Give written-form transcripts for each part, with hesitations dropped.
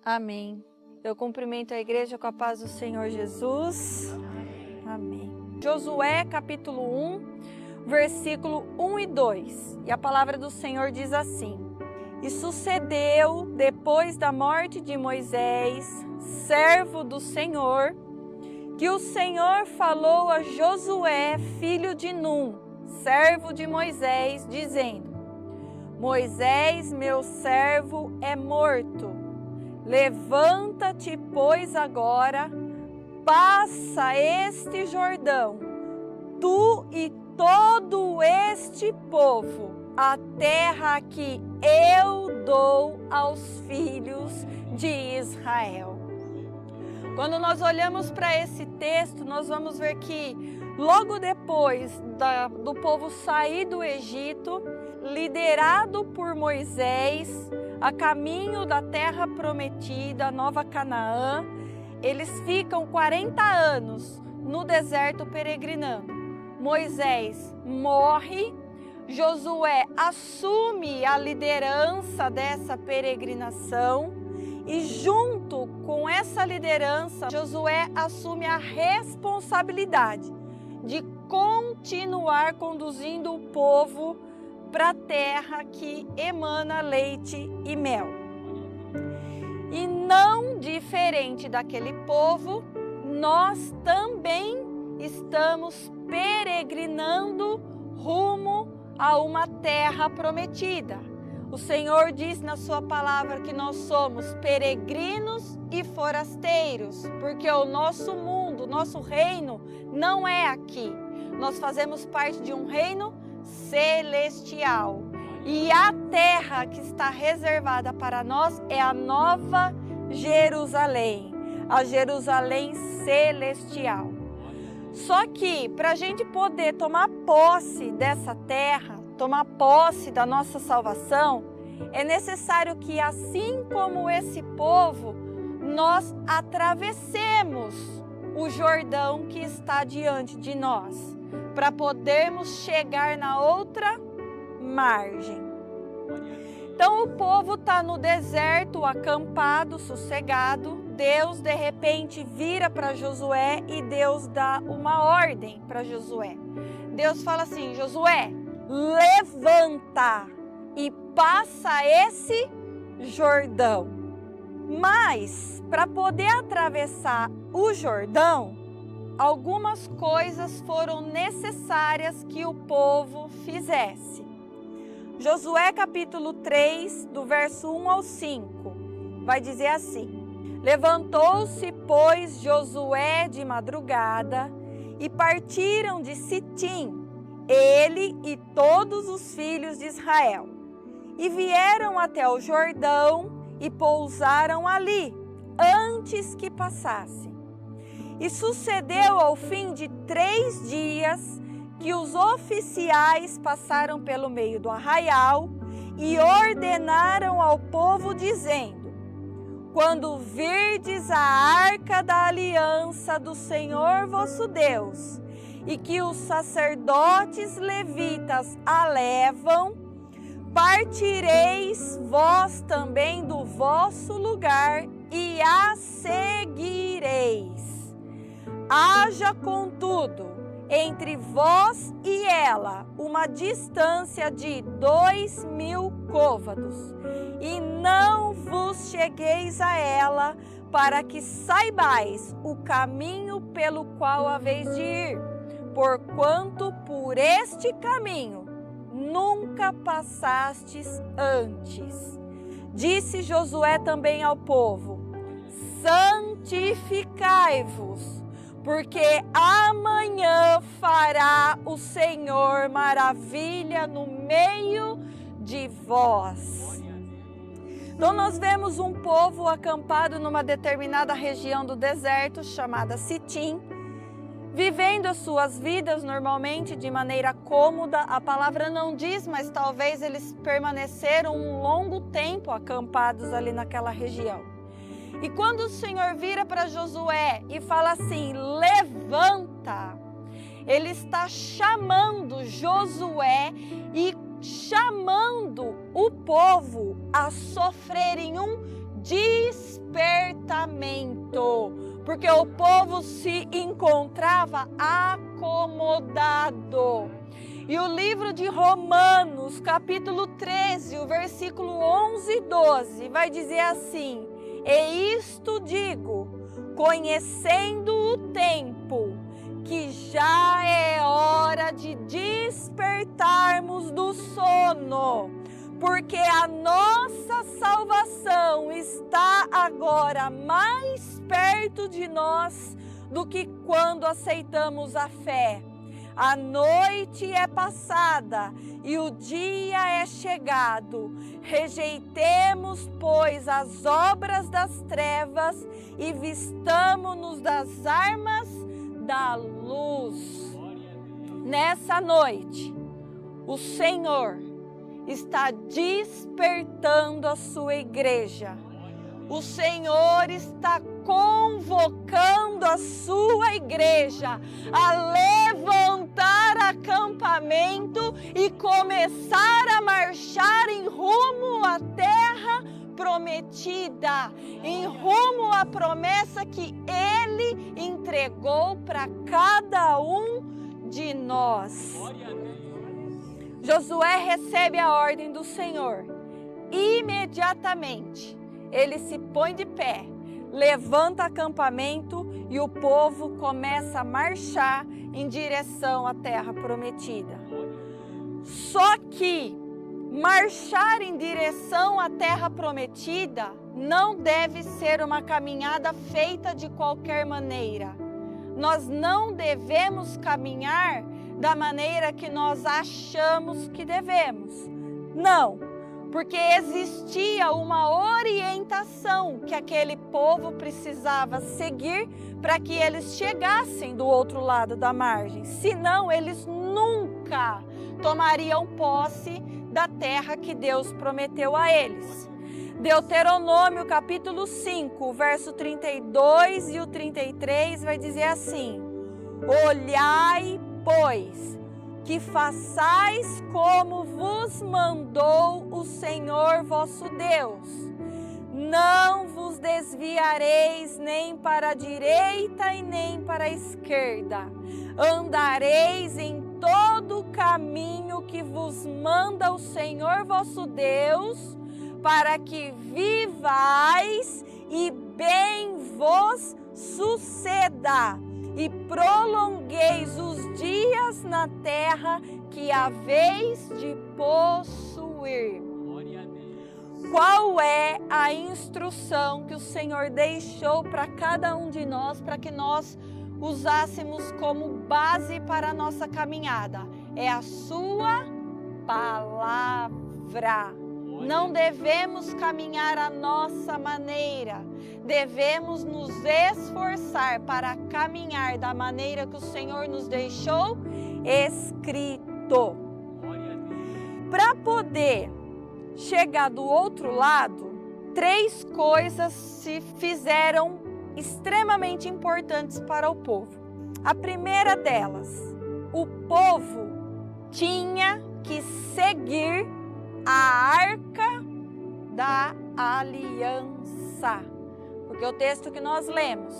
Amém. Eu cumprimento a igreja com a paz do Senhor Jesus. Amém. Josué capítulo 1, versículo 1 e 2. E a palavra do Senhor diz assim: E sucedeu, depois da morte de Moisés, servo do Senhor, que o Senhor falou a Josué, filho de Num, servo de Moisés, dizendo: Moisés, meu servo, é morto. Levanta-te, pois, agora, passa este Jordão, tu e todo este povo, a terra que eu dou aos filhos de Israel. Quando nós olhamos para esse texto, nós vamos ver que logo depois do povo sair do Egito, liderado por Moisés, a caminho da terra prometida, Nova Canaã, eles ficam 40 anos no deserto peregrinando. Moisés morre, Josué assume a liderança dessa peregrinação e junto com essa liderança, Josué assume a responsabilidade de continuar conduzindo o povo para a terra que emana leite e mel. E não diferente daquele povo, nós também estamos peregrinando rumo a uma terra prometida. O Senhor diz na sua palavra que nós somos peregrinos e forasteiros, porque o nosso mundo, o nosso reino não é aqui. Nós fazemos parte de um reino celestial. E a terra que está reservada para nós é a Nova Jerusalém, a Jerusalém celestial. Só que para a gente poder tomar posse dessa terra, tomar posse da nossa salvação, é necessário que, assim como esse povo, nós atravessemos o Jordão que está diante de nós, para podermos chegar na outra margem. Então o povo está no deserto, acampado, sossegado. Deus de repente vira para Josué e Deus dá uma ordem para Josué. Deus fala assim: Josué, levanta e passa esse Jordão. Mas para poder atravessar o Jordão, algumas coisas foram necessárias que o povo fizesse. Josué capítulo 3, do verso 1 ao 5, vai dizer assim: Levantou-se, pois, Josué de madrugada e partiram de Sitim, ele e todos os filhos de Israel, e vieram até o Jordão e pousaram ali, antes que passasse. E sucedeu ao fim de 3 dias que os oficiais passaram pelo meio do arraial e ordenaram ao povo, dizendo: Quando virdes a arca da aliança do Senhor vosso Deus, e que os sacerdotes levitas a levam, partireis vós também do vosso lugar e a seguireis. Haja, contudo, entre vós e ela uma distância de 2.000 côvados, e não vos chegueis a ela, para que saibais o caminho pelo qual haveis de ir, porquanto por este caminho nunca passastes antes. Disse Josué também ao povo: santificai-vos, porque amanhã fará o Senhor maravilha no meio de vós. Então nós vemos um povo acampado numa determinada região do deserto, chamada Sitim, vivendo as suas vidas normalmente de maneira cômoda. A palavra não diz, mas talvez eles permaneceram um longo tempo acampados ali naquela região. E quando o Senhor vira para Josué e fala assim: levanta, Ele está chamando Josué e chamando o povo a sofrerem um despertamento, porque o povo se encontrava acomodado. E o livro de Romanos, capítulo 13, o versículo 11 e 12, vai dizer assim: e isto digo, conhecendo o tempo, que já é hora de despertarmos do sono, porque a nossa salvação está agora mais perto de nós do que quando aceitamos a fé. A noite é passada e o dia é chegado. Rejeitemos, pois, as obras das trevas e vistamo-nos das armas da luz. Nessa noite, o Senhor está despertando a sua igreja. O Senhor está convocando a sua igreja a levantar acampamento e começar a marchar em rumo à terra prometida, em rumo à promessa que Ele entregou para cada um de nós. Josué recebe a ordem do Senhor. Imediatamente, ele se põe de pé, levanta acampamento e o povo começa a marchar em direção à terra prometida. Só que marchar em direção à terra prometida não deve ser uma caminhada feita de qualquer maneira. Nós não devemos caminhar da maneira que nós achamos que devemos. Não. Porque existia uma orientação que aquele povo precisava seguir para que eles chegassem do outro lado da margem. Senão, eles nunca tomariam posse da terra que Deus prometeu a eles. Deuteronômio capítulo 5, verso 32 e o 33 vai dizer assim: olhai, pois, que façais como vos mandou o Senhor vosso Deus. Não vos desviareis nem para a direita e nem para a esquerda. Andareis em todo o caminho que vos manda o Senhor vosso Deus, para que vivais e bem vos suceda, e prolongueis os dias na terra que haveis de possuir. Qual é a instrução que o Senhor deixou para cada um de nós, para que nós usássemos como base para a nossa caminhada? É a sua palavra. Não devemos caminhar à nossa maneira, devemos nos esforçar para caminhar da maneira que o Senhor nos deixou escrito. Para poder chegar do outro lado, 3 coisas se fizeram extremamente importantes para o povo. A primeira delas, o povo tinha que seguir a arca da aliança. Porque o texto que nós lemos,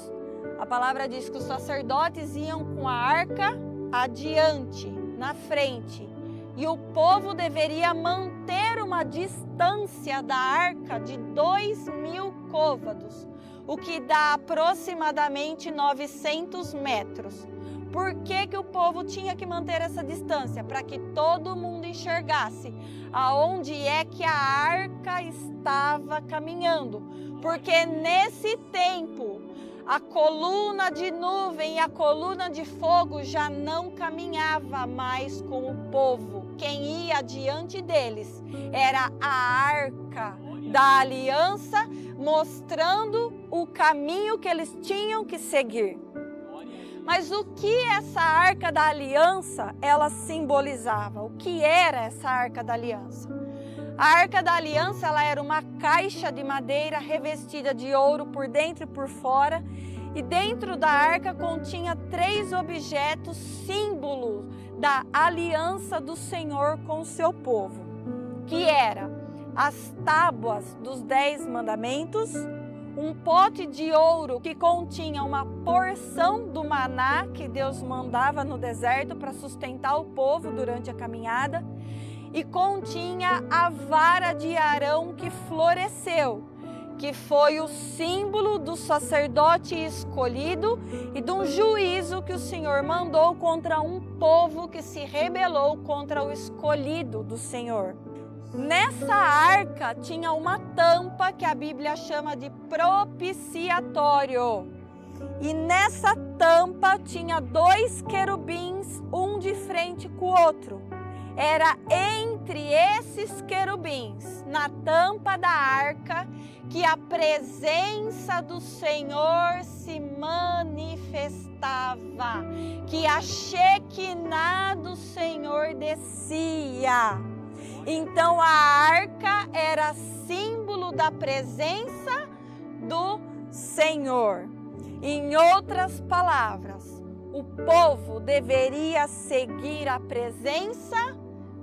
a palavra diz que os sacerdotes iam com a arca adiante, na frente. E o povo deveria manter uma distância da arca de 2.000 côvados, o que dá aproximadamente 900 metros. Por que o povo tinha que manter essa distância? Para que todo mundo enxergasse aonde é que a arca estava caminhando. Porque nesse tempo, a coluna de nuvem e a coluna de fogo já não caminhava mais com o povo. Quem ia diante deles era a arca da aliança, mostrando o caminho que eles tinham que seguir. Mas o que essa arca da aliança, ela simbolizava? O que era essa arca da aliança? A arca da aliança, ela era uma caixa de madeira revestida de ouro por dentro e por fora. E dentro da arca continha 3 objetos, símbolos da aliança do Senhor com o seu povo. Que era as tábuas dos 10 mandamentos, um pote de ouro que continha uma porção do maná que Deus mandava no deserto para sustentar o povo durante a caminhada, e continha a vara de Arão que floresceu, que foi o símbolo do sacerdote escolhido e de um juízo que o Senhor mandou contra um povo que se rebelou contra o escolhido do Senhor. Nessa arca tinha uma tampa que a Bíblia chama de propiciatório. E nessa tampa tinha 2 querubins, um de frente com o outro. Era entre esses querubins, na tampa da arca, que a presença do Senhor se manifestava, que a Shekinah do Senhor descia. Então a arca era símbolo da presença do Senhor. Em outras palavras, o povo deveria seguir a presença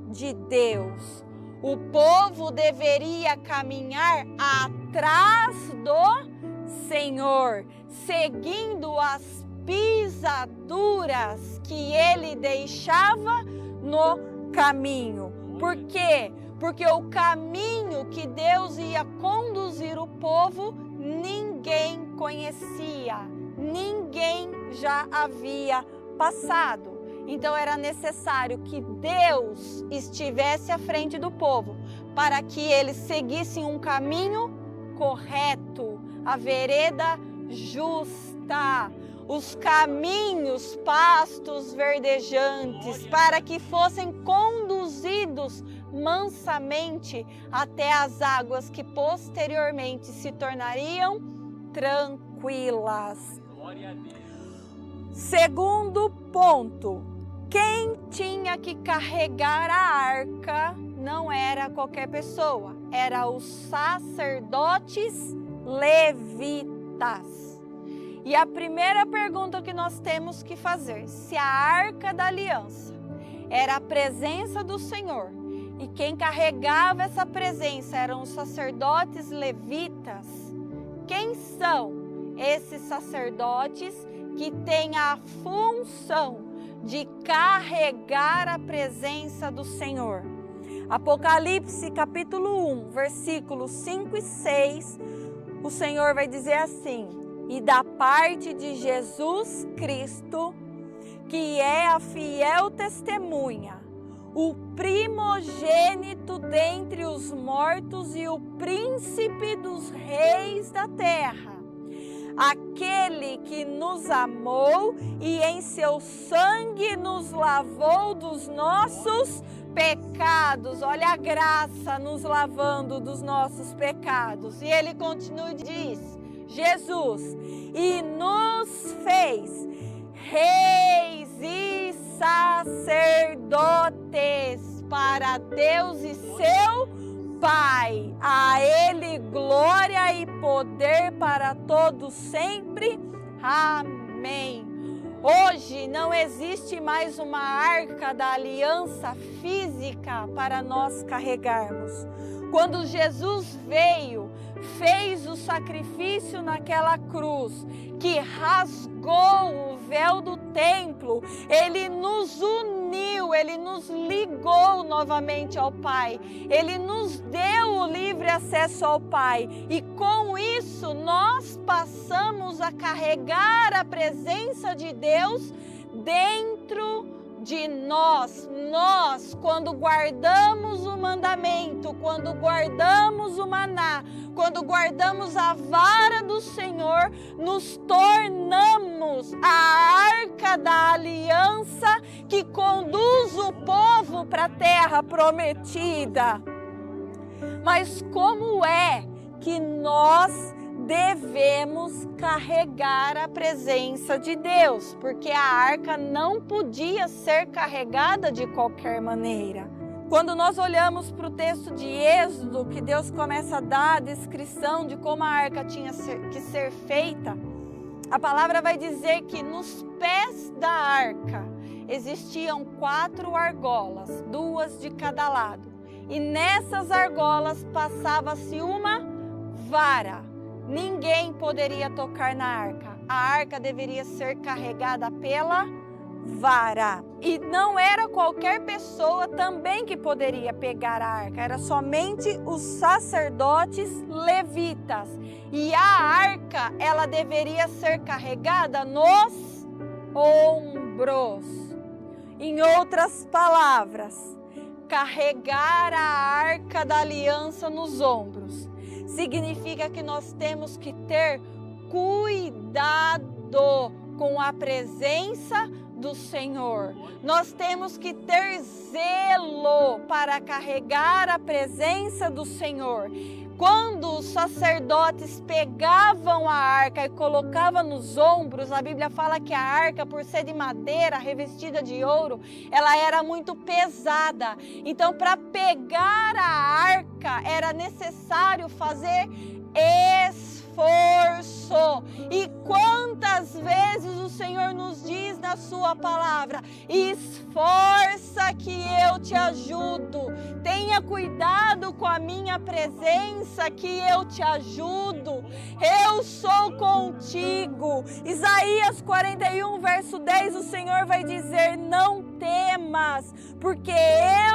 de Deus. O povo deveria caminhar atrás do Senhor, seguindo as pisaduras que ele deixava no caminho. Por quê? Porque o caminho que Deus ia conduzir o povo, ninguém conhecia, ninguém já havia passado. Então era necessário que Deus estivesse à frente do povo, para que eles seguissem um caminho correto, a vereda justa, os caminhos, pastos verdejantes, para que fossem conduzidos mansamente até as águas que posteriormente se tornariam tranquilas. Glória a Deus. Segundo ponto, quem tinha que carregar a arca não era qualquer pessoa, era os sacerdotes levitas. E a primeira pergunta que nós temos que fazer, se a arca da aliança era a presença do Senhor, e quem carregava essa presença eram os sacerdotes levitas, quem são esses sacerdotes que têm a função de carregar a presença do Senhor? Apocalipse capítulo 1, versículos 5 e 6, o Senhor vai dizer assim: e da parte de Jesus Cristo, que é a fiel testemunha, o primogênito dentre os mortos e o príncipe dos reis da terra, aquele que nos amou e em seu sangue nos lavou dos nossos pecados. Olha a graça nos lavando dos nossos pecados. E ele continua e diz: Jesus, e nos fez reis e sacerdotes para Deus e seu Pai. A Ele glória e poder para todos sempre. Amém. Hoje não existe mais uma arca da aliança física para nós carregarmos. Quando Jesus veio, fez o sacrifício naquela cruz, que rasgou o véu do templo, ele nos uniu, ele nos ligou novamente ao Pai, ele nos deu o livre acesso ao Pai, e com isso nós passamos a carregar a presença de Deus dentro de nós. Nós, quando guardamos o mandamento, quando guardamos o maná, quando guardamos a vara do Senhor, nos tornamos a arca da aliança que conduz o povo para a terra prometida. Mas como é que nós devemos carregar a presença de Deus? Porque a arca não podia ser carregada de qualquer maneira. Quando nós olhamos para o texto de Êxodo, que Deus começa a dar a descrição de como a arca tinha que ser feita, a palavra vai dizer que nos pés da arca existiam 4 argolas, 2 de cada lado. e nessas argolas passava-se uma vara. Ninguém poderia tocar na arca. A arca deveria ser carregada pela vara. E não era qualquer pessoa também que poderia pegar a arca, era somente os sacerdotes levitas. E a arca, ela deveria ser carregada nos ombros. Em outras palavras, carregar a arca da aliança nos ombros significa que nós temos que ter cuidado com a presença do Senhor. Nós temos que ter zelo para carregar a presença do Senhor. Quando os sacerdotes pegavam a arca e colocavam nos ombros, a Bíblia fala que a arca, por ser de madeira, revestida de ouro, ela era muito pesada. Então, para pegar a arca, era necessário fazer esforço. E quantas vezes o Senhor nos diz na sua palavra: esforça que eu te ajudo. Tenha cuidado com a minha presença que eu te ajudo. Eu sou contigo. Isaías 41, verso 10, o Senhor vai dizer: não temas, porque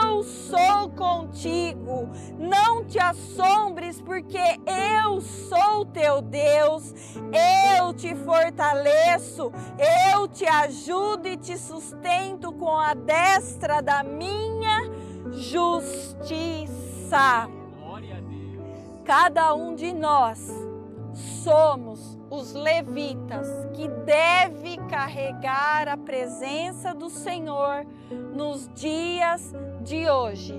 eu sou contigo. Não te assombres, porque eu sou teu Deus. Eu te fortaleço, eu te ajudo e te sustento com a destra da minha justiça. Glória a Deus. Cada um de nós somos os levitas que deve carregar a presença do Senhor nos dias de hoje.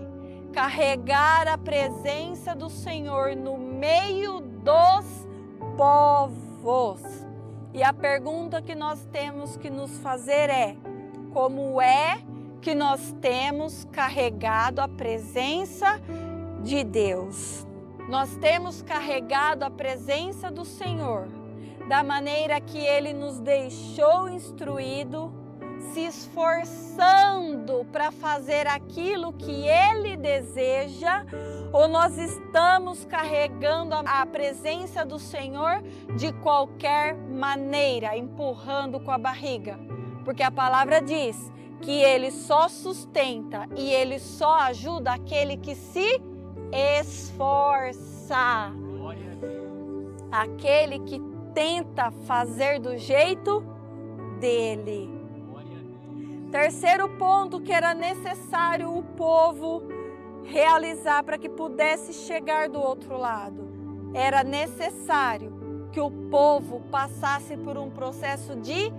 Carregar a presença do Senhor no meio dos povos. E a pergunta que nós temos que nos fazer é: como é que nós temos carregado a presença de Deus? Nós temos carregado a presença do Senhor da maneira que Ele nos deixou instruído, se esforçando para fazer aquilo que Ele deseja, ou nós estamos carregando a presença do Senhor de qualquer maneira, empurrando com a barriga? Porque a palavra diz que Ele só sustenta e Ele só ajuda aquele que se esforça. Glória a Deus. Aquele que tenta fazer do jeito dele. Glória a Deus. Terceiro ponto que era necessário o povo realizar para que pudesse chegar do outro lado. Era necessário que o povo passasse por um processo de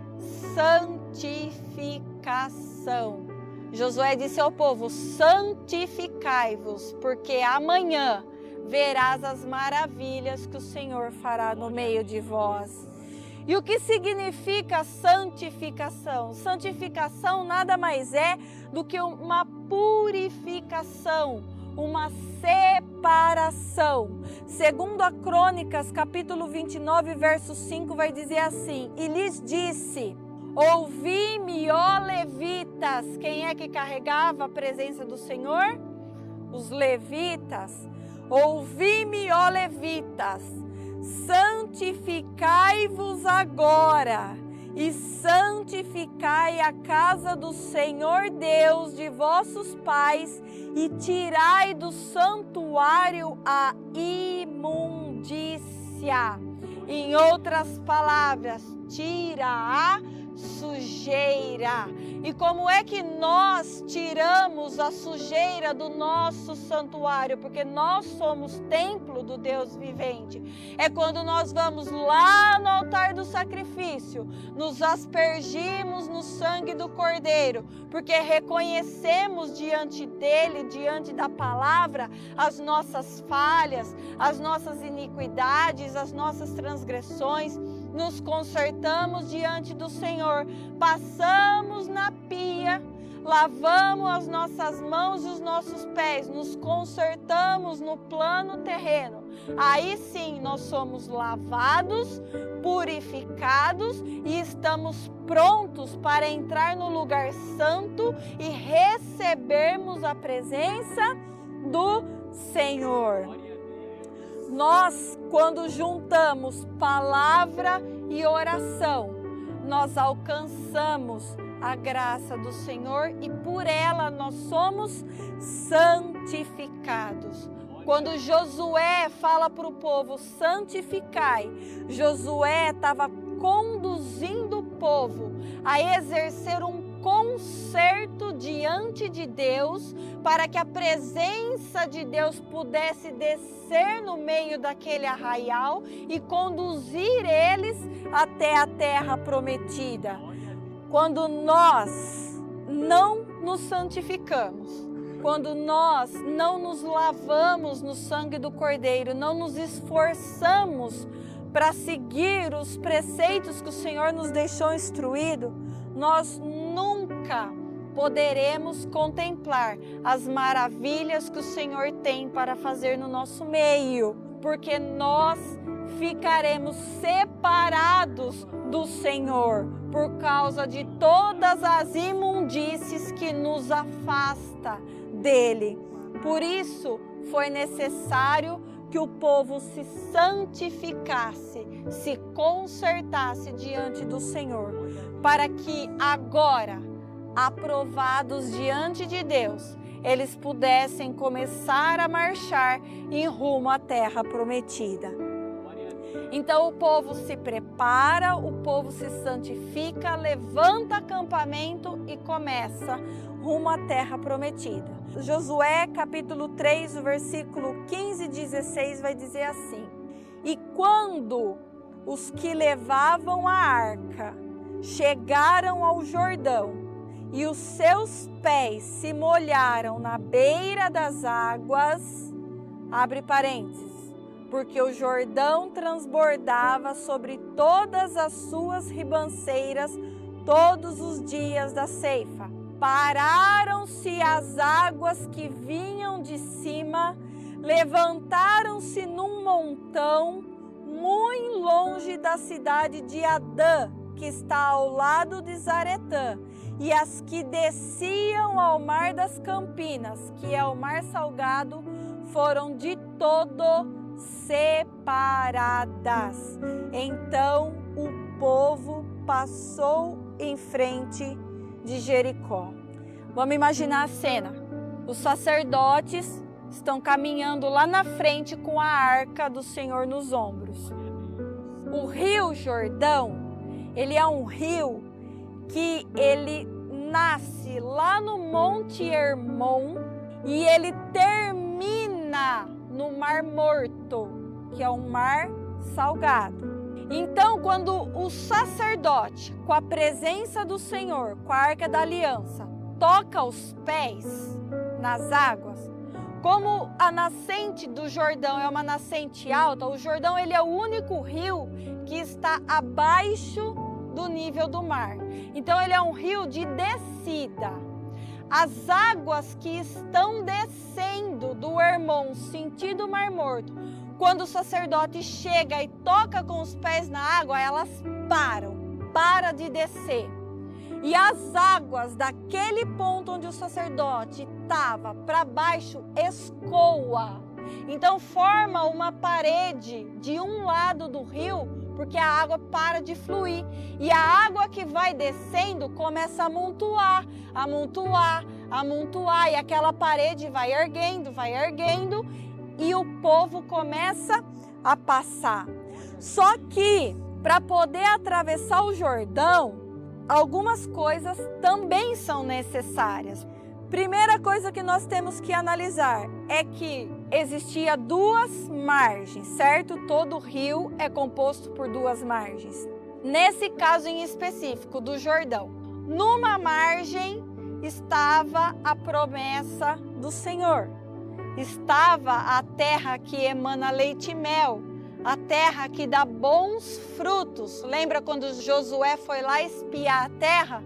santificação. Josué disse ao povo: santificai-vos, porque amanhã verás as maravilhas que o Senhor fará no meio de vós. E o que significa santificação? Santificação nada mais é do que uma purificação, uma separação. Segundo a Crônicas, capítulo 29, verso 5, vai dizer assim: e lhes disse: ouvi-me, ó levitas. Quem é que carregava a presença do Senhor? Os levitas. Ouvi-me, ó levitas, santificai-vos agora e santificai a casa do Senhor Deus de vossos pais e tirai do santuário a imundícia. Em outras palavras, tira a sujeira. E como é que nós tiramos a sujeira do nosso santuário? Porque nós somos templo do Deus vivente. É quando nós vamos lá no altar do sacrifício, nos aspergimos no sangue do Cordeiro, porque reconhecemos diante dele, diante da palavra, as nossas falhas, as nossas iniquidades, as nossas transgressões. Nos consertamos diante do Senhor, passamos na pia, lavamos as nossas mãos e os nossos pés, nos consertamos no plano terreno. Aí sim nós somos lavados, purificados e estamos prontos para entrar no lugar santo e recebermos a presença do Senhor. Glória a Deus. Nós, quando juntamos palavra e oração, nós alcançamos a graça do Senhor e por ela nós somos santificados. Quando Josué fala para o povo, santificai, Josué estava conduzindo o povo a exercer um concerto diante de Deus, para que a presença de Deus pudesse descer no meio daquele arraial e conduzir eles até a terra prometida. Quando nós não nos santificamos, quando nós não nos lavamos no sangue do Cordeiro, não nos esforçamos para seguir os preceitos que o Senhor nos deixou instruído, nós nunca poderemos contemplar as maravilhas que o Senhor tem para fazer no nosso meio, porque nós ficaremos separados do Senhor por causa de todas as imundícies que nos afasta dele. Por isso foi necessário que o povo se santificasse, se consertasse diante do Senhor, para que agora, aprovados diante de Deus, eles pudessem começar a marchar em rumo à terra prometida. Então o povo se prepara, o povo se santifica, levanta acampamento e começa rumo à terra prometida. Josué capítulo 3, o versículo 15 e 16 vai dizer assim: E quando os que levavam a arca chegaram ao Jordão e os seus pés se molharam na beira das águas, abre parênteses, porque o Jordão transbordava sobre todas as suas ribanceiras todos os dias da ceifa. Pararam-se as águas que vinham de cima, levantaram-se num montão muito longe da cidade de Adã, que está ao lado de Zaretã, e as que desciam ao mar das Campinas, que é o mar salgado, foram de todo separadas. Então o povo passou em frente de Jericó. Vamos imaginar a cena. Os sacerdotes estão caminhando lá na frente com a arca do Senhor nos ombros. O rio Jordão, ele é um rio que ele nasce lá no Monte Hermon e ele termina no Mar Morto, que é um mar salgado. Então, quando o sacerdote, com a presença do Senhor, com a Arca da Aliança, toca os pés nas águas, como a nascente do Jordão é uma nascente alta, o Jordão ele é o único rio que está abaixo do nível do mar. Então, ele é um rio de descida. As águas que estão descendo do Hermon, sentido Mar Morto, quando o sacerdote chega e toca com os pés na água, elas param de descer. E as águas daquele ponto onde o sacerdote estava para baixo escoa. Então forma uma parede de um lado do rio, porque a água para de fluir. E a água que vai descendo começa a amontoar, e aquela parede vai erguendo, e o povo começa a passar. Só que, para poder atravessar o Jordão, algumas coisas também são necessárias. Primeira coisa que nós temos que analisar é que existia duas margens, certo? Todo rio é composto por duas margens. Nesse caso em específico do Jordão, numa margem estava a promessa do Senhor. Estava a terra que emana leite e mel, a terra que dá bons frutos. Lembra quando Josué foi lá espiar a terra?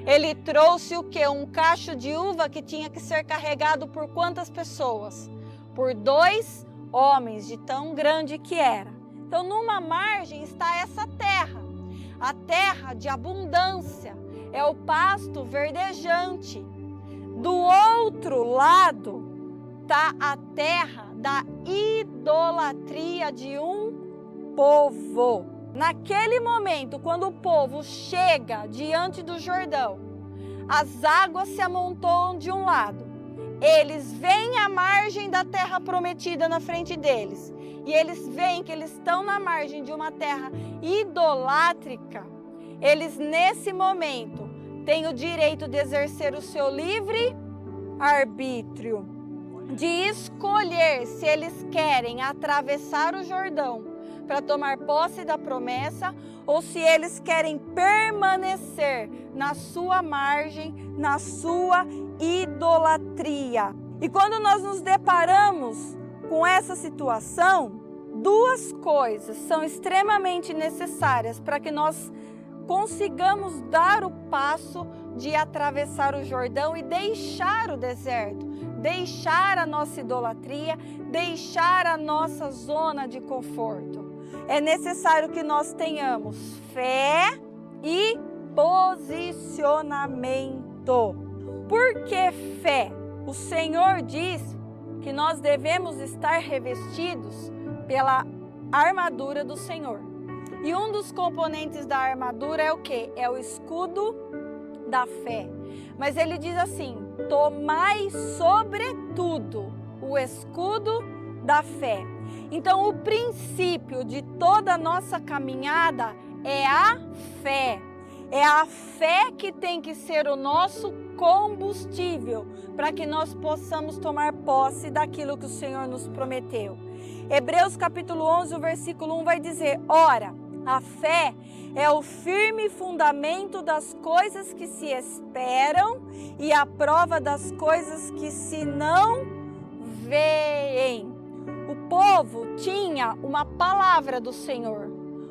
Ele trouxe o quê? Um cacho de uva que tinha que ser carregado por quantas pessoas? Por 2 homens, de tão grande que era. Então, numa margem está essa terra, a terra de abundância, é o pasto verdejante. Do outro lado está a terra da idolatria de um povo. Naquele momento, quando o povo chega diante do Jordão, as águas se amontoam de um lado. Eles veem a margem da terra prometida na frente deles. E eles veem que eles estão na margem de uma terra idolátrica. Eles, nesse momento, têm o direito de exercer o seu livre arbítrio, de escolher se eles querem atravessar o Jordão para tomar posse da promessa ou se eles querem permanecer na sua margem, na sua idolatria. E quando nós nos deparamos com essa situação, duas coisas são extremamente necessárias para que nós consigamos dar o passo de atravessar o Jordão e deixar o deserto, deixar a nossa idolatria, deixar a nossa zona de conforto. É necessário que nós tenhamos fé e posicionamento. Por que fé? O Senhor diz que nós devemos estar revestidos pela armadura do Senhor. E um dos componentes da armadura é o quê? É o escudo da fé. Mas ele diz assim: tomai sobretudo o escudo da fé. Então o princípio de toda a nossa caminhada é a fé. É a fé que tem que ser o nosso combustível para que nós possamos tomar posse daquilo que o Senhor nos prometeu. Hebreus capítulo 11, o versículo 1 vai dizer: ora, a fé é o firme fundamento das coisas que se esperam e a prova das coisas que se não veem. O povo tinha uma palavra do Senhor.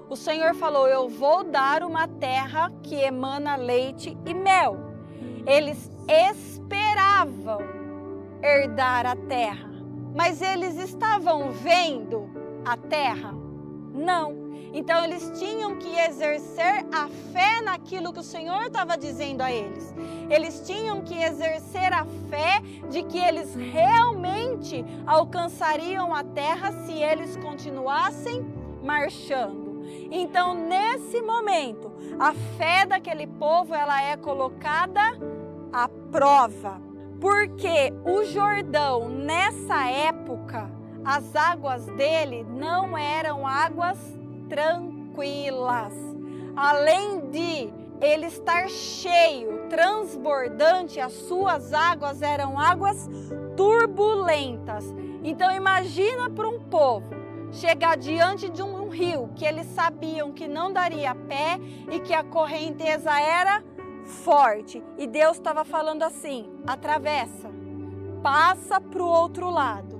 O Senhor falou: eu vou dar uma terra que emana leite e mel. Eles esperavam herdar a terra, mas eles estavam vendo a terra? Não. Então eles tinham que exercer a fé naquilo que o Senhor estava dizendo a eles. Eles tinham que exercer a fé de que eles realmente alcançariam a terra se eles continuassem marchando. Então, nesse momento, a fé daquele povo, ela é colocada à prova. Porque o Jordão, nessa época, as águas dele não eram águas tranquilas. Além de ele estar cheio, transbordante, as suas águas eram águas turbulentas. Então imagina para um povo chegar diante de um rio que eles sabiam que não daria pé e que a correnteza era forte. E Deus estava falando assim: atravessa, passa para o outro lado.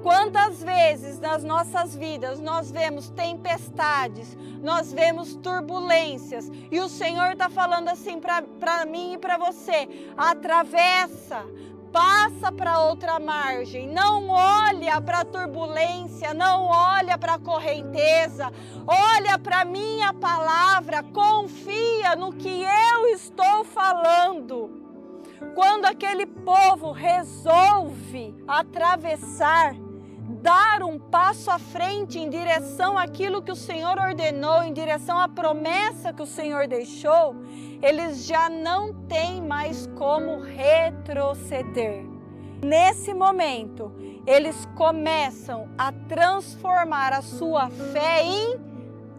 Quantas vezes nas nossas vidas nós vemos tempestades, nós vemos turbulências e o Senhor está falando assim para mim e para você: atravessa, passa para outra margem, não olha para a turbulência, não olha para a correnteza, olha para a minha palavra, confia no que eu estou falando. Quando aquele povo resolve atravessar, dar um passo à frente em direção àquilo que o Senhor ordenou, em direção à promessa que o Senhor deixou, eles já não têm mais como retroceder. Nesse momento, eles começam a transformar a sua fé em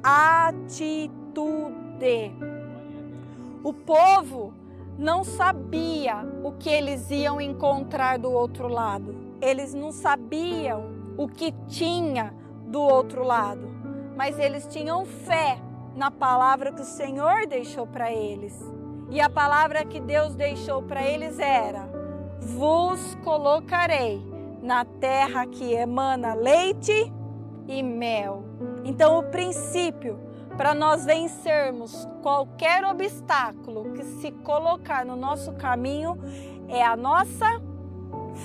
atitude. O povo não sabia o que eles iam encontrar do outro lado. Eles não sabiam o que tinha do outro lado, mas eles tinham fé na palavra que o Senhor deixou para eles. E a palavra que Deus deixou para eles era: vos colocarei na terra que emana leite e mel. Então o princípio para nós vencermos qualquer obstáculo que se colocar no nosso caminho é a nossa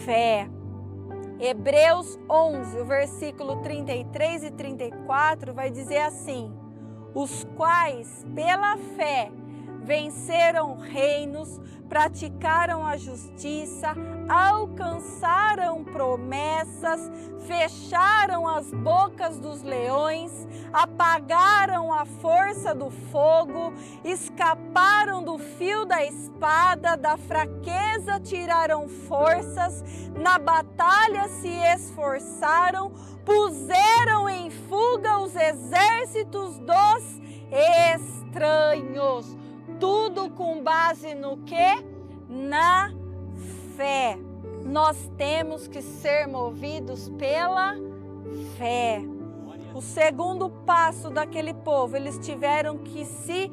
fé. Hebreus 11, o versículo 33 e 34 vai dizer assim: os quais pela fé venceram reinos, praticaram a justiça, alcançaram promessas, fecharam as bocas dos leões, apagaram a força do fogo, escaparam do fio da espada, da fraqueza tiraram forças, na batalha se esforçaram, puseram em fuga os exércitos dos estranhos. Tudo com base no quê? Na fé. Nós temos que ser movidos pela fé. O segundo passo daquele povo, eles tiveram que se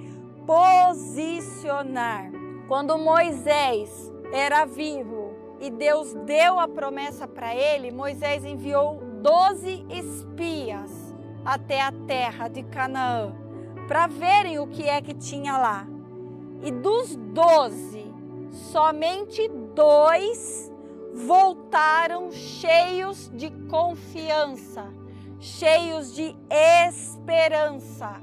posicionar. Quando Moisés era vivo e Deus deu a promessa para ele, Moisés enviou 12 espias até a terra de Canaã para verem o que é que tinha lá. E dos 12, somente 2 voltaram cheios de confiança, cheios de esperança.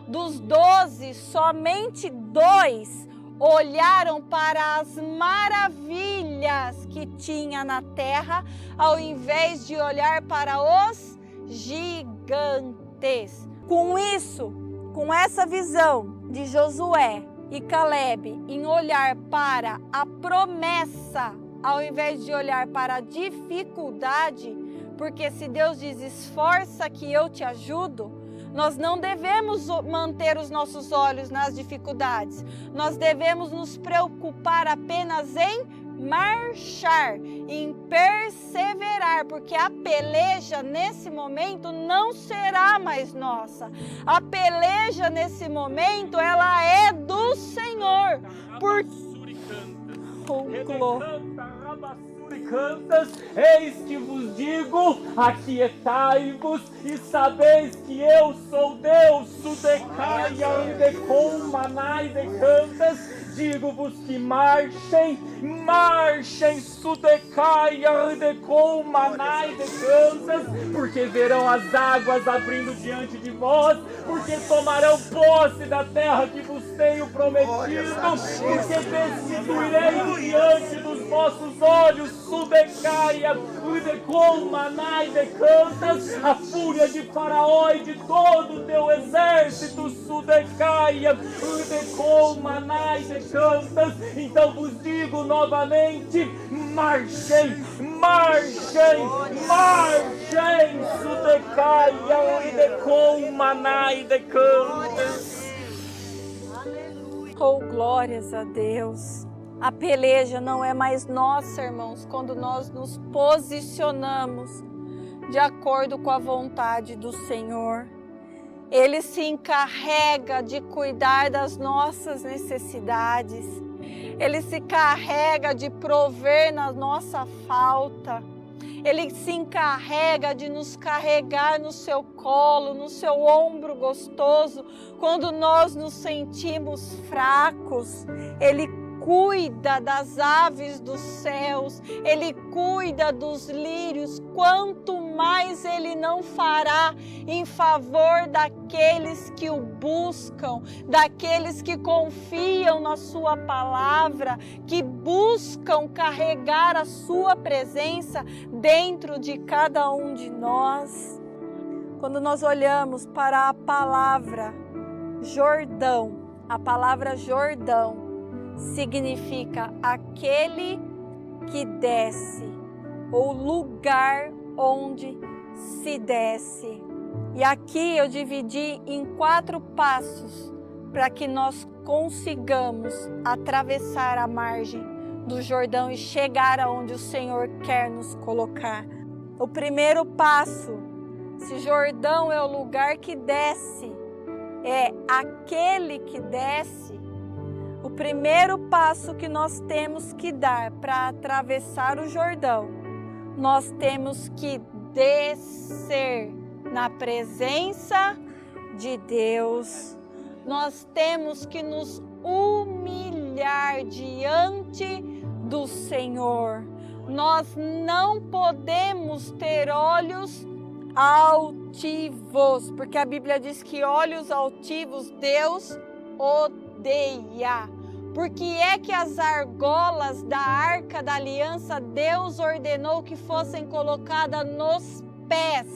Dos 12, somente 2 olharam para as maravilhas que tinha na terra, ao invés de olhar para os gigantes. Com isso, com essa visão de Josué e Caleb em olhar para a promessa, ao invés de olhar para a dificuldade, porque se Deus diz esforça que eu te ajudo, nós não devemos manter os nossos olhos nas dificuldades, nós devemos nos preocupar apenas em marchar, em perseverar, porque a peleja nesse momento não será mais nossa. A peleja nesse momento, ela é do Senhor. Eis que vos digo, aquietai-vos e sabeis que eu sou Deus. Sudecaia andecom manai decantas. Digo-vos que marchem, marchem, sudecaia andecom manai decantas, porque verão as águas abrindo diante de vós, porque tomarão posse da terra que vos tenho prometido, porque destituirei diante dos vossos olhos, sudecaia andecom manai decantas, a fúria de Faraó e de todo o teu exército, sudecaia andecom manai decantas. Então vos digo novamente, marchem, marchem, marchem, sudecaia andecom manai decantas. Oh, glórias a Deus. A peleja não é mais nossa, irmãos, quando nós nos posicionamos de acordo com a vontade do Senhor. Ele se encarrega de cuidar das nossas necessidades. Ele se encarrega de prover na nossa falta. Ele se encarrega de nos carregar no seu colo, no seu ombro gostoso, quando nós nos sentimos fracos. Ele cuida das aves dos céus, Ele cuida dos lírios. Quanto mais Ele não fará em favor daqueles que o buscam, daqueles que confiam na sua palavra, que buscam carregar a sua presença dentro de cada um de nós. Quando nós olhamos para a palavra Jordão, a palavra Jordão significa aquele que desce, ou lugar onde se desce. E aqui eu dividi em 4 passos para que nós consigamos atravessar a margem do Jordão e chegar aonde o Senhor quer nos colocar. O primeiro passo, se Jordão é o lugar que desce, é aquele que desce. O primeiro passo que nós temos que dar para atravessar o Jordão, nós temos que descer na presença de Deus. Nós temos que nos humilhar diante do Senhor. Nós não podemos ter olhos altivos, porque a Bíblia diz que olhos altivos Deus odeia. aldeia. Por que é que as argolas da Arca da Aliança Deus ordenou que fossem colocadas nos pés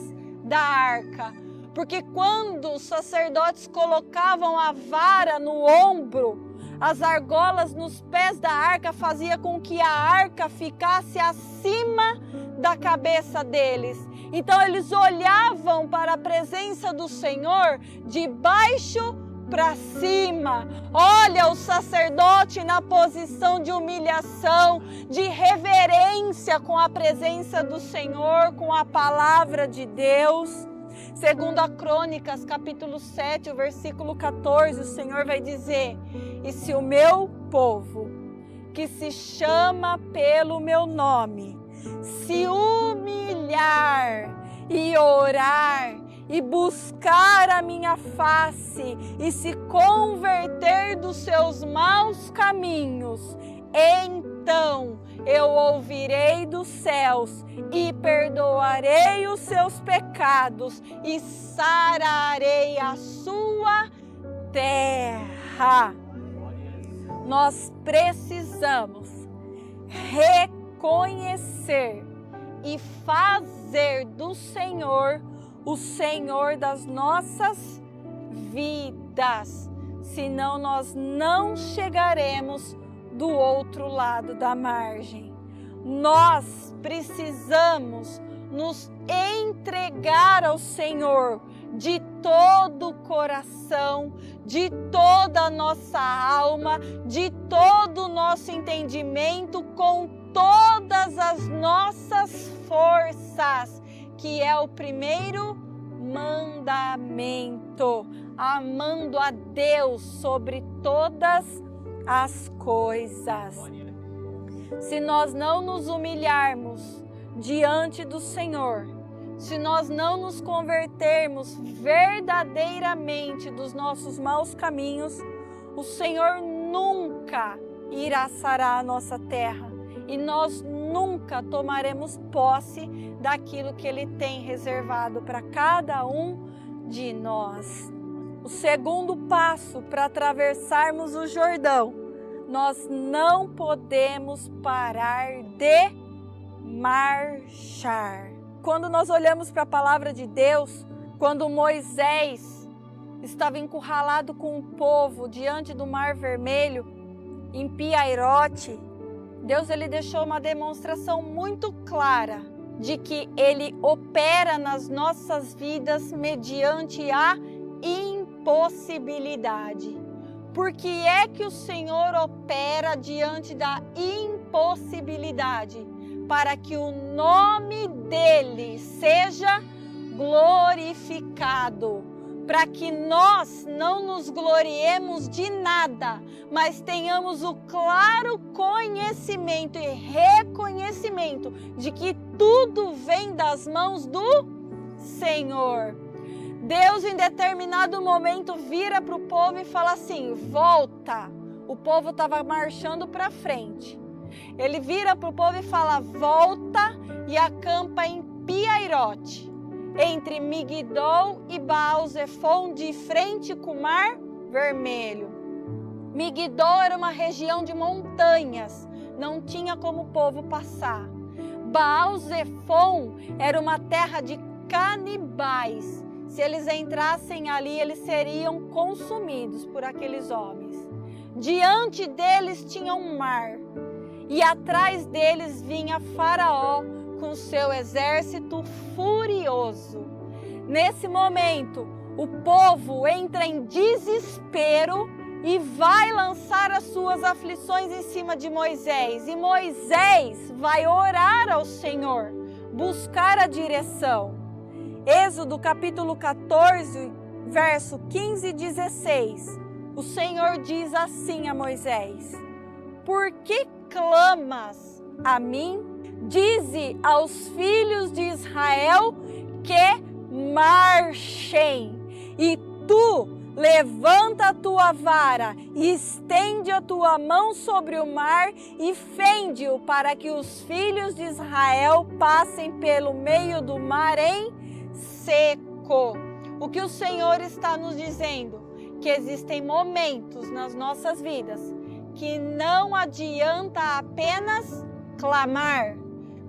da arca? Porque quando os sacerdotes colocavam a vara no ombro, as argolas nos pés da arca fazia com que a arca ficasse acima da cabeça deles. Então eles olhavam para a presença do Senhor de baixo para cima. Olha o sacerdote na posição de humilhação, de reverência com a presença do Senhor, com a palavra de Deus. Segundo a Crônicas, capítulo 7, o versículo 14, o Senhor vai dizer: e se o meu povo, que se chama pelo meu nome, se humilhar e orar e buscar a minha face e se converter dos seus maus caminhos, então eu ouvirei dos céus e perdoarei os seus pecados e sararei a sua terra. Nós precisamos reconhecer e fazer do Senhor o Senhor das nossas vidas, senão nós não chegaremos do outro lado da margem. Nós precisamos nos entregar ao Senhor de todo o coração, de toda a nossa alma, de todo o nosso entendimento, com todas as nossas forças, que é o primeiro mandamento, amando a Deus sobre todas as coisas. Se nós não nos humilharmos diante do Senhor, se nós não nos convertermos verdadeiramente dos nossos maus caminhos, o Senhor nunca irá sarar a nossa terra e nós nunca tomaremos posse daquilo que Ele tem reservado para cada um de nós. O segundo passo para atravessarmos o Jordão: nós não podemos parar de marchar. Quando nós olhamos para a palavra de Deus, quando Moisés estava encurralado com o povo diante do Mar Vermelho, em Pi-Hairote, Deus ele deixou uma demonstração muito clara de que Ele opera nas nossas vidas mediante a impossibilidade. Por que é que o Senhor opera diante da impossibilidade? Para que o nome dEle seja glorificado. Para que nós não nos gloriemos de nada, mas tenhamos o claro conhecimento e reconhecimento de que tudo vem das mãos do Senhor. Deus, em determinado momento, vira para o povo e fala assim: volta. O povo estava marchando para frente. Ele vira para o povo e fala: volta e acampa em Pi-Hairote, entre Migdol e Baal-Zefon, de frente com o Mar Vermelho. Migdol era uma região de montanhas, não tinha como o povo passar. Baal-Zefon era uma terra de canibais. Se eles entrassem ali, eles seriam consumidos por aqueles homens. Diante deles tinha um mar, e atrás deles vinha Faraó com seu exército furioso. Nesse momento, o povo entra em desespero e vai lançar as suas aflições em cima de Moisés. E Moisés vai orar ao Senhor, buscar a direção. Êxodo capítulo 14, verso 15 e 16. O Senhor diz assim a Moisés: por que clamas a mim? Dize aos filhos de Israel que marchem. E tu levanta a tua vara e estende a tua mão sobre o mar e fende-o, para que os filhos de Israel passem pelo meio do mar em seco. O que o Senhor está nos dizendo? que existem momentos nas nossas vidas que não adianta apenas clamar,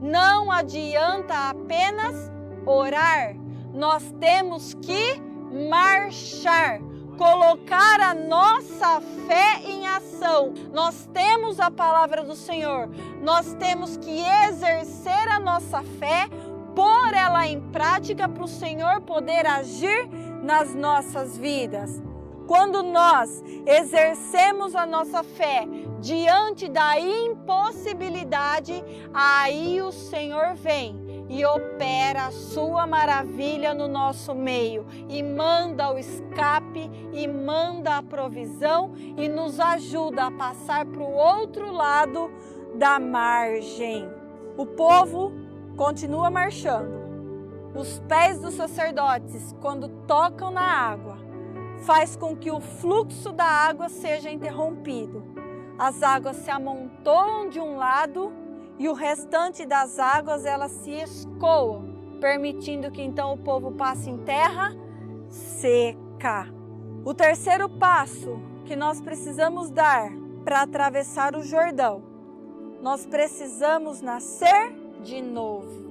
não adianta apenas orar, nós temos que marchar, colocar a nossa fé em ação. Nós temos a palavra do Senhor, nós temos que exercer a nossa fé, pôr ela em prática para o Senhor poder agir nas nossas vidas. Quando nós exercemos a nossa fé diante da impossibilidade, aí o Senhor vem e opera a sua maravilha no nosso meio e manda o escape e manda a provisão e nos ajuda a passar para o outro lado da margem. O povo continua marchando. Os pés dos sacerdotes, quando tocam na água, faz com que o fluxo da água seja interrompido. As águas se amontoam de um lado e o restante das águas elas se escoam, permitindo que então o povo passe em terra seca. O terceiro passo que nós precisamos dar para atravessar o Jordão, nós precisamos nascer de novo.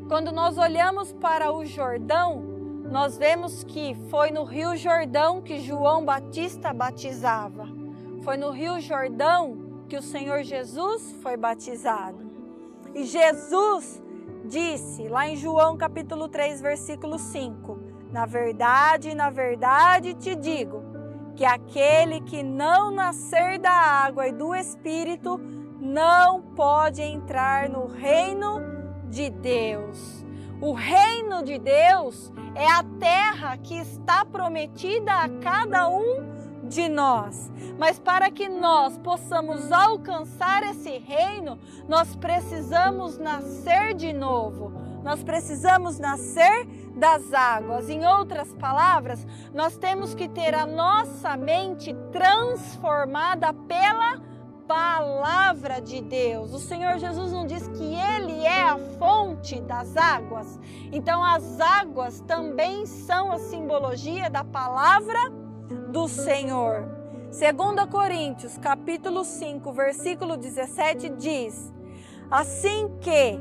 Quando nós olhamos para o Jordão, nós vemos que foi no Rio Jordão que João Batista batizava. Foi no Rio Jordão que o Senhor Jesus foi batizado. E Jesus disse, lá em João capítulo 3, versículo 5, na verdade te digo, que aquele que não nascer da água e do Espírito não pode entrar no reino de Deus. O reino de Deus é a terra que está prometida a cada um de nós. Mas para que nós possamos alcançar esse reino, nós precisamos nascer de novo. Nós precisamos nascer das águas. Em outras palavras, nós temos que ter a nossa mente transformada pela palavra de Deus. O Senhor Jesus não diz que Ele é a fonte das águas? Então as águas também são a simbologia da palavra do Senhor. 2 Coríntios, capítulo 5, versículo 17 diz: assim que,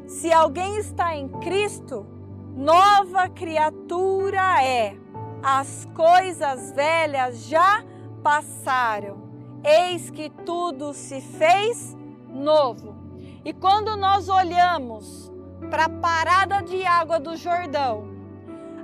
se alguém está em Cristo, nova criatura é. As coisas velhas já passaram. Eis que tudo se fez novo. E quando nós olhamos para a parada de água do Jordão,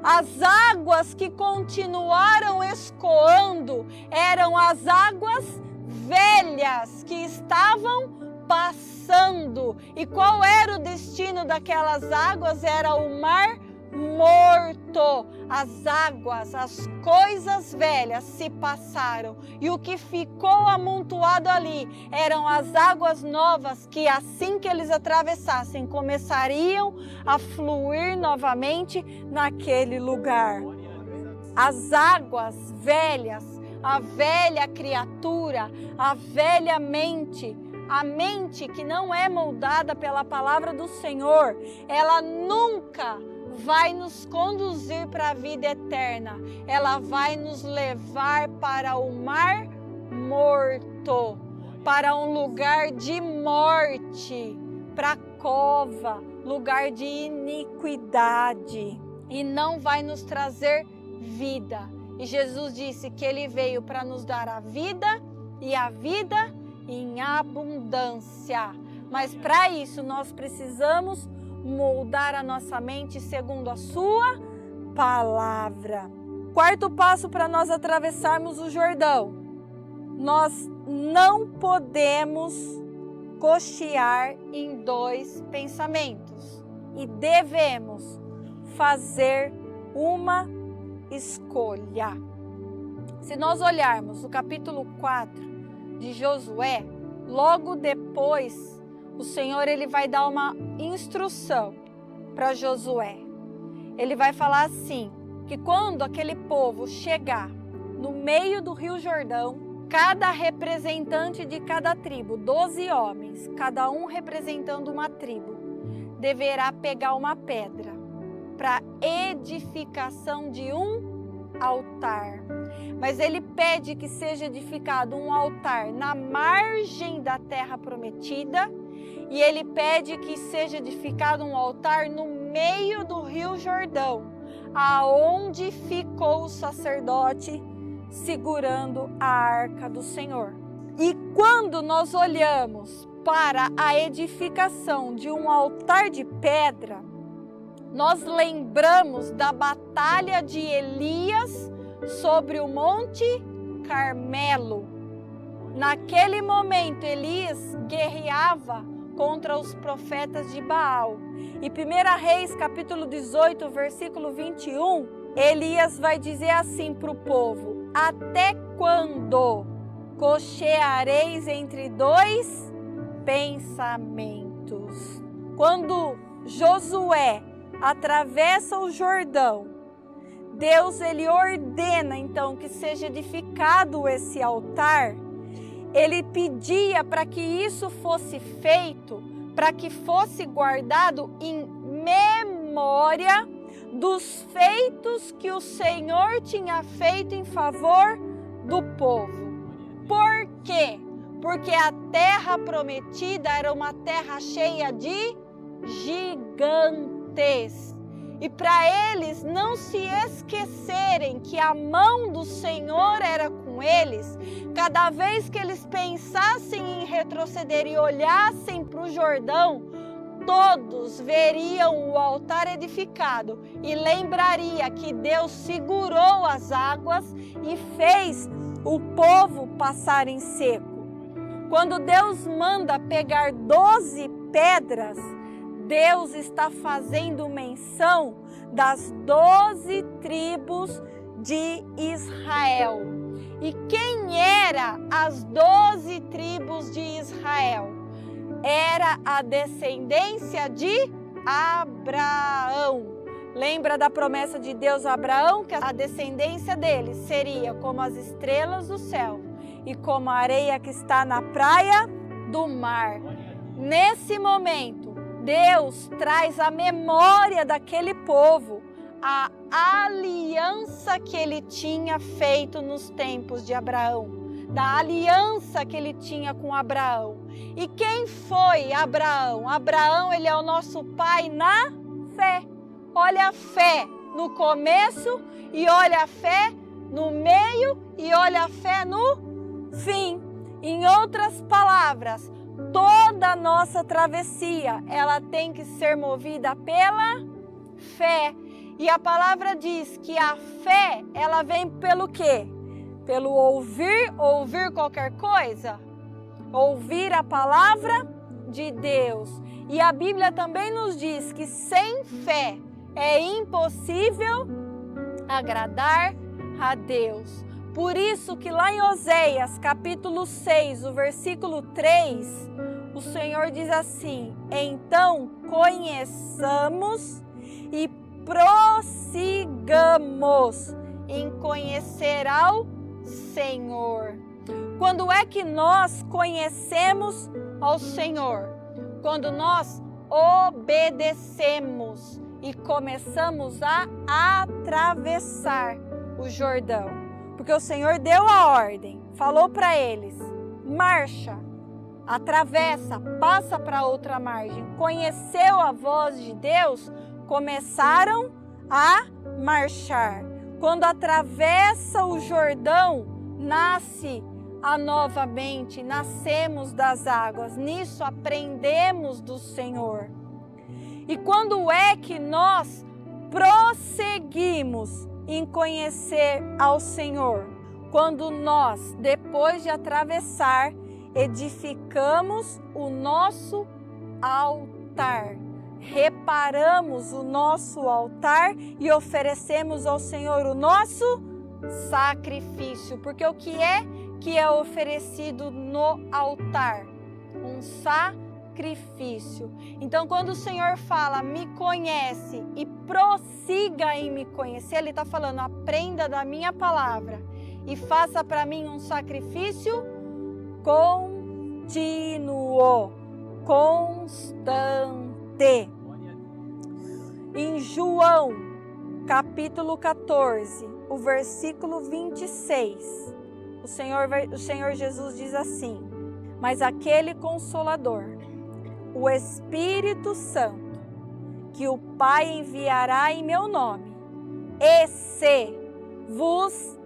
as águas que continuaram escoando eram as águas velhas que estavam passando. E qual era o destino daquelas águas? Era o mar morto. As águas, as coisas velhas se passaram e o que ficou amontoado ali eram as águas novas que assim que eles atravessassem começariam a fluir novamente naquele lugar. As águas velhas, a velha criatura, a velha mente, a mente que não é moldada pela palavra do Senhor, ela nunca vai nos conduzir para a vida eterna. Ela vai nos levar para o mar morto, para um lugar de morte, para a cova, lugar de iniquidade, e não vai nos trazer vida. E Jesus disse que Ele veio para nos dar a vida e a vida em abundância. Mas para isso nós precisamos moldar a nossa mente segundo a sua palavra. Quarto passo para nós atravessarmos o Jordão: nós não podemos cochear em dois pensamentos e devemos fazer uma escolha. Se nós olharmos o capítulo 4 de Josué, logo depois o Senhor ele vai dar uma instrução para Josué. Ele vai falar assim, que quando aquele povo chegar no meio do Rio Jordão, cada representante de cada tribo, 12 homens, cada um representando uma tribo, deverá pegar uma pedra para edificação de um altar. mas ele pede que seja edificado um altar na margem da terra prometida, e ele pede que seja edificado um altar no meio do Rio Jordão, aonde ficou o sacerdote segurando a arca do Senhor. E quando nós olhamos para a edificação de um altar de pedra, nós lembramos da batalha de Elias sobre o Monte Carmelo. Naquele momento, Elias guerreava contra os profetas de Baal. E 1 Reis, capítulo 18, versículo 21, Elias vai dizer assim para o povo: até quando cocheareis entre dois pensamentos? Quando Josué atravessa o Jordão, Deus ele ordena então que seja edificado esse altar. Ele pedia para que isso fosse feito, para que fosse guardado em memória dos feitos que o Senhor tinha feito em favor do povo. Por quê? Porque a terra prometida era uma terra cheia de gigantes. E para eles não se esquecerem que a mão do Senhor era com eles, cada vez que eles pensassem em retroceder e olhassem para o Jordão, todos veriam o altar edificado e lembraria que Deus segurou as águas e fez o povo passar em seco. Quando Deus manda pegar 12 pedras, Deus está fazendo menção das 12 tribos de Israel. E quem era as 12 tribos de Israel? Era a descendência de Abraão. Lembra da promessa de Deus a Abraão? Que a descendência dele seria como as estrelas do céu e como a areia que está na praia do mar. Nesse momento, Deus traz à memória daquele povo a aliança que ele tinha feito nos tempos de Abraão, da aliança que ele tinha com Abraão. E quem foi Abraão? Abraão, ele é o nosso pai na fé. Olha a fé no começo e olha a fé no meio e olha a fé no fim. Em outras palavras, toda a nossa travessia, ela tem que ser movida pela fé. E a palavra diz que a fé, ela vem pelo quê? Pelo ouvir qualquer coisa? Ouvir a palavra de Deus. E a Bíblia também nos diz que sem fé é impossível agradar a Deus. Por isso que lá em Oséias, capítulo 6, o versículo 3, o Senhor diz assim: então conheçamos e prossigamos em conhecer ao Senhor. Quando é que nós conhecemos ao Senhor? Quando nós obedecemos e começamos a atravessar o Jordão. Porque o Senhor deu a ordem, falou para eles: marcha, atravessa, passa para outra margem. Conheceu a voz de Deus, começaram a marchar. Quando atravessa o Jordão, nasce a nova mente, nascemos das águas. Nisso aprendemos do Senhor. E quando é que nós prosseguimos em conhecer ao Senhor? Quando nós, depois de atravessar, edificamos o nosso altar. Reparamos o nosso altar e oferecemos ao Senhor o nosso sacrifício. Porque o que é oferecido no altar? Um sacrifício. Então, quando o Senhor fala, me conhece e prossiga em me conhecer, Ele está falando, aprenda da minha palavra e faça para mim um sacrifício contínuo, constante. Em João, capítulo 14, o o versículo 26. O Senhor Jesus diz assim: mas aquele Consolador, o Espírito Santo, que o Pai enviará em meu nome, esse vos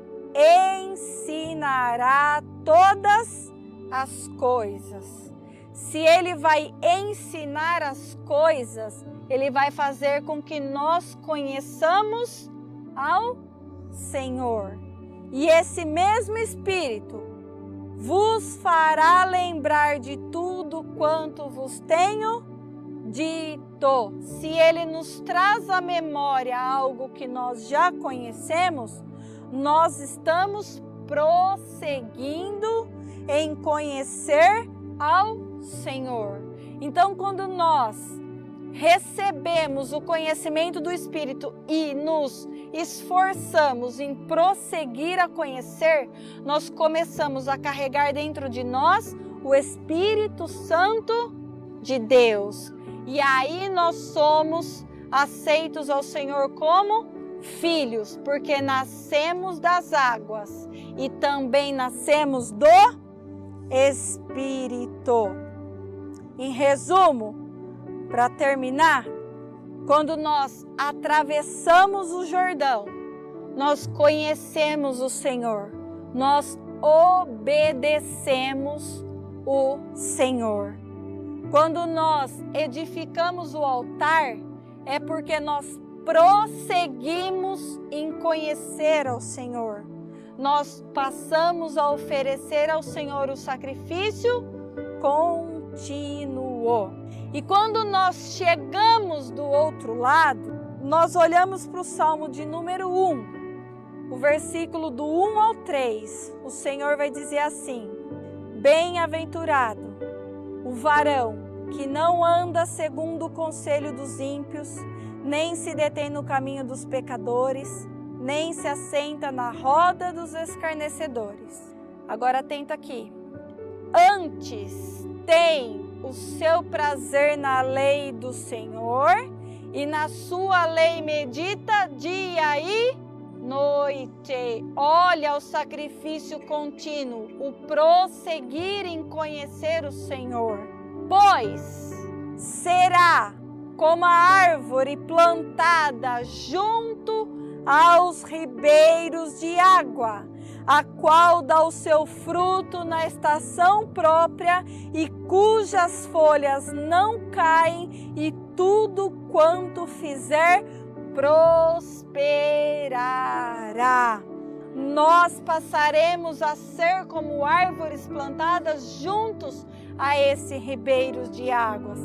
ensinará todas as coisas. Se Ele vai ensinar as coisas, Ele vai fazer com que nós conheçamos ao Senhor. E esse mesmo Espírito vos fará lembrar de tudo quanto vos tenho dito. Se Ele nos traz à memória algo que nós já conhecemos, nós estamos prosseguindo em conhecer ao Senhor. Então, quando nós recebemos o conhecimento do Espírito e nos esforçamos em prosseguir a conhecer, nós começamos a carregar dentro de nós o Espírito Santo de Deus. E aí nós somos aceitos ao Senhor como filhos, porque nascemos das águas e também nascemos do Espírito. Em resumo, para terminar, quando nós atravessamos o Jordão, nós conhecemos o Senhor, nós obedecemos o Senhor. Quando nós edificamos o altar, é porque nós prosseguimos em conhecer ao Senhor. Nós passamos a oferecer ao Senhor o sacrifício contínuo. E quando nós chegamos do outro lado, nós olhamos para o Salmo de número 1, o versículo do 1 ao 3. O Senhor vai dizer assim: bem-aventurado o varão que não anda segundo o conselho dos ímpios, nem se detém no caminho dos pecadores, nem se assenta na roda dos escarnecedores. Agora atenta aqui. Antes tem o seu prazer na lei do Senhor, e na sua lei medita dia e noite. Olha o sacrifício contínuo, o prosseguir em conhecer o Senhor. Pois será como a árvore plantada junto aos ribeiros de água, a qual dá o seu fruto na estação própria e cujas folhas não caem, e tudo quanto fizer prosperará. Nós passaremos a ser como árvores plantadas juntos a esse ribeiro de águas.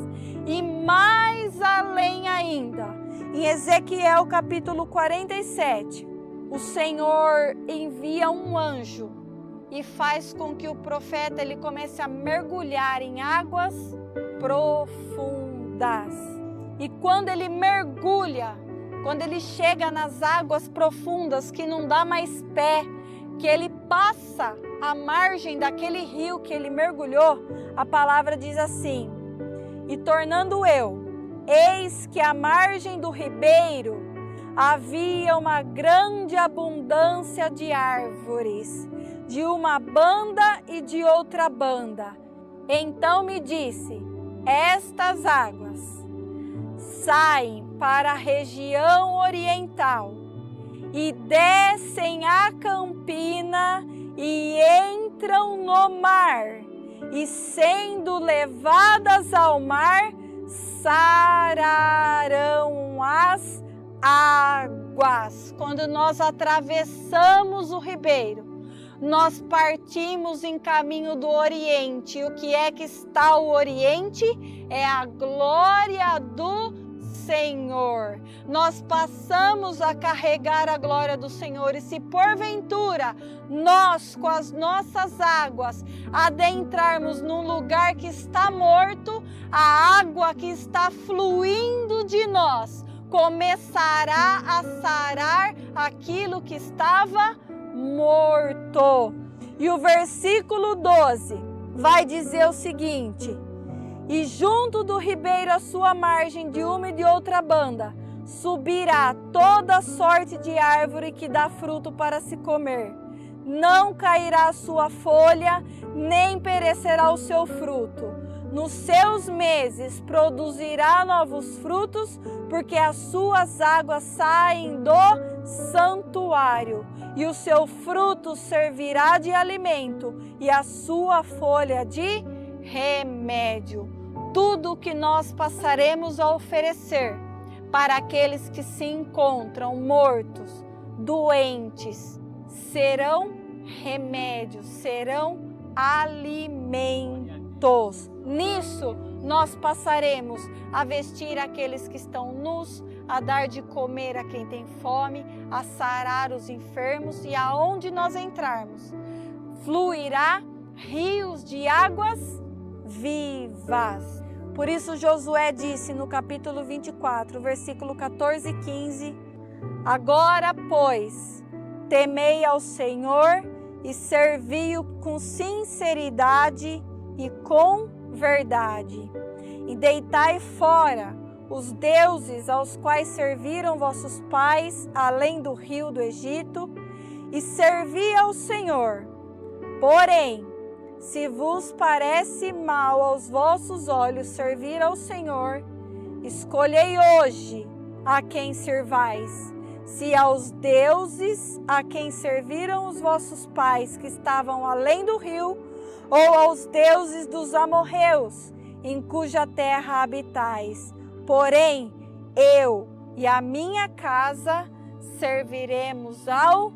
E mais além ainda, em Ezequiel capítulo 47, o Senhor envia um anjo e faz com que o profeta ele comece a mergulhar em águas profundas. E quando ele mergulha, quando ele chega nas águas profundas que não dá mais pé, que ele passa à margem daquele rio que ele mergulhou, a palavra diz assim: e tornando eu, eis que à margem do ribeiro havia uma grande abundância de árvores, de uma banda e de outra banda. Então me disse: estas águas saem para a região oriental e descem a campina e entram no mar, e sendo levadas ao mar, sararão as águas. Quando nós atravessamos o ribeiro, nós partimos em caminho do Oriente. E o que é que está o Oriente? É a glória do Senhor. Nós passamos a carregar a glória do Senhor, e se porventura nós com as nossas águas adentrarmos num lugar que está morto, a água que está fluindo de nós começará a sarar aquilo que estava morto. E o versículo 12 vai dizer o seguinte: e junto do ribeiro à sua margem, de uma e de outra banda, subirá toda sorte de árvore que dá fruto para se comer. Não cairá a sua folha, nem perecerá o seu fruto. Nos seus meses produzirá novos frutos, porque as suas águas saem do santuário, e o seu fruto servirá de alimento, e a sua folha de remédio. Tudo o que nós passaremos a oferecer para aqueles que se encontram mortos, doentes, serão remédios, serão alimentos. Nisso nós passaremos a vestir aqueles que estão nus, a dar de comer a quem tem fome, a sarar os enfermos, e aonde nós entrarmos, fluirá rios de águas vivas. Por isso Josué disse no capítulo 24, versículo 14 e 15: Agora, pois, temei ao Senhor e servi-o com sinceridade e com verdade. E deitai fora os deuses aos quais serviram vossos pais, além do rio do Egito, e servi ao Senhor. Porém, se vos parece mal aos vossos olhos servir ao Senhor, escolhei hoje a quem servais, se aos deuses a quem serviram os vossos pais que estavam além do rio, ou aos deuses dos amorreus, em cuja terra habitais. Porém, eu e a minha casa serviremos ao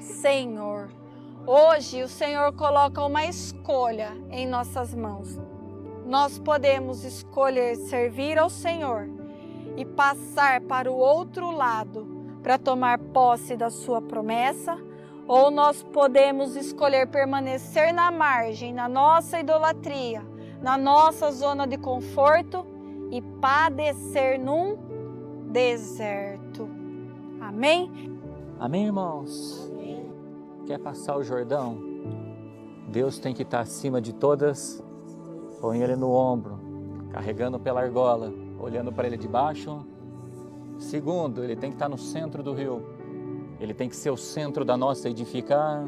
Senhor. Hoje o Senhor coloca uma escolha em nossas mãos. Nós podemos escolher servir ao Senhor e passar para o outro lado para tomar posse da sua promessa, ou nós podemos escolher permanecer na margem, na nossa idolatria, na nossa zona de conforto e padecer num deserto. Amém? Amém, irmãos? Quer passar o Jordão? Deus tem que estar acima de todas. Põe ele no ombro, carregando pela argola, olhando para ele de baixo. Segundo, ele tem que estar no centro do rio. Ele tem que ser o centro da nossa edificação.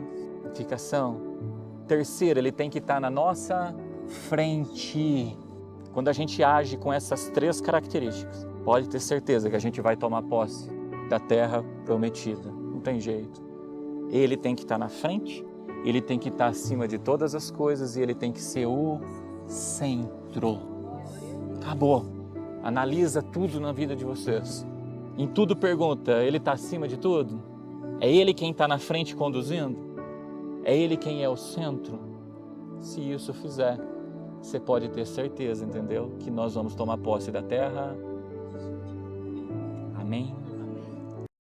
Terceiro, ele tem que estar na nossa frente. Quando a gente age com essas três características, pode ter certeza que a gente vai tomar posse da terra prometida. Não tem jeito. Ele tem que estar na frente, ele tem que estar acima de todas as coisas e ele tem que ser o centro. Acabou. Analisa tudo na vida de vocês. Em tudo pergunta, ele está acima de tudo? É ele quem está na frente conduzindo? É ele quem é o centro? Se isso fizer, você pode ter certeza, entendeu? Que nós vamos tomar posse da terra. Amém?